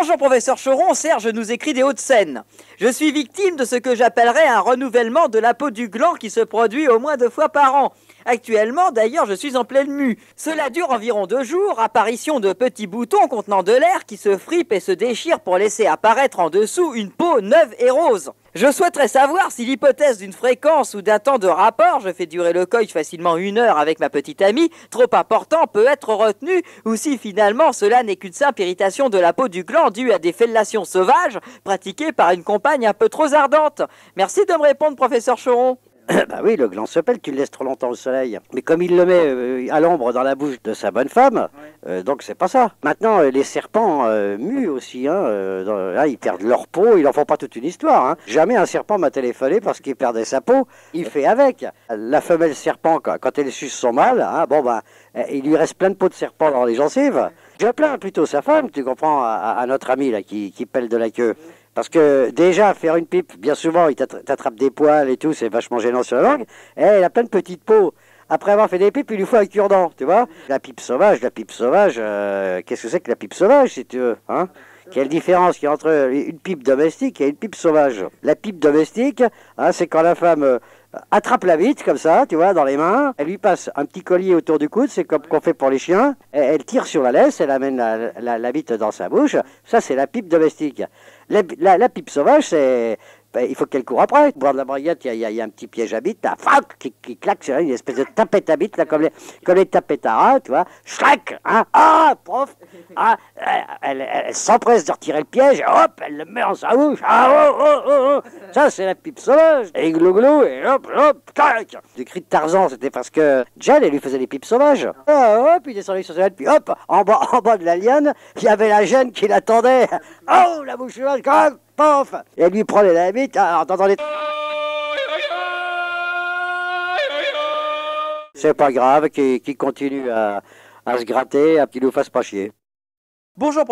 Bonjour professeur Choron, Serge nous écrit des Hauts-de-Seine. Je suis victime de ce que j'appellerais un renouvellement de la peau du gland qui se produit au moins 2 fois par an. Actuellement, d'ailleurs, je suis en pleine mue. Cela dure environ 2 jours, apparition de petits boutons contenant de l'air qui se fripent et se déchirent pour laisser apparaître en dessous une peau neuve et rose. Je souhaiterais savoir si l'hypothèse d'une fréquence ou d'un temps de rapport, je fais durer le coït facilement 1 heure avec ma petite amie, trop important peut être retenue, ou si finalement cela n'est qu'une simple irritation de la peau du gland due à des fellations sauvages pratiquées par une compagne un peu trop ardente. Merci de me répondre, professeur Choron. Bah oui, le gland se pèle, tu le laisses trop longtemps au soleil. Mais comme il le met à l'ombre dans la bouche de sa bonne femme, donc c'est pas ça. Maintenant, les serpents muent aussi, là, ils perdent leur peau, ils en font pas toute une histoire. Hein. Jamais un serpent m'a téléphoné parce qu'il perdait sa peau, il fait avec. La femelle serpent, quand elle suce son mâle, il lui reste plein de peau de serpent dans les gencives. Je plains plutôt sa femme, tu comprends, à notre ami là, qui pèle de la queue. Parce que déjà, faire une pipe, bien souvent, il t'attrape des poils et tout, c'est vachement gênant sur la langue. Et elle a plein de petites peaux. Après avoir fait des pipes, il lui faut un cure-dent, tu vois. La pipe sauvage, qu'est-ce que c'est que la pipe sauvage, si tu veux, hein? Quelle différence il y a entre une pipe domestique et une pipe sauvage? La pipe domestique, hein, c'est quand la femme attrape la bite, comme ça, tu vois, dans les mains. Elle lui passe un petit collier autour du coude, c'est comme qu'on fait pour les chiens. Elle tire sur la laisse, elle amène la bite dans sa bouche. Ça, c'est la pipe domestique. La pipe sauvage, il faut qu'elle court après. Au bord de la braguette, il y a un petit piège à bite, qui claque, c'est une espèce de tapette à bite, là, comme les tapettes à rat, tu vois. Schlac, hein. Ah, prof, ah, elle s'empresse de retirer le piège, et hop, elle le met en sa bouche. Ah, oh. Ça, c'est la pipe sauvage. Et glou, et hop, clac. Le cri de Tarzan, c'était parce que Jane, elle lui faisait des pipes sauvages. Ah, hop, il descendait sur sa tête, puis hop, en bas de la liane, il y avait la gêne qui l'attendait. Oh, la bouche sauvage, pof. Et elle lui prenait la bite, alors t'entendais... C'est pas grave, qu'il continue à se gratter, à qu'il nous fasse pas chier. Bonjour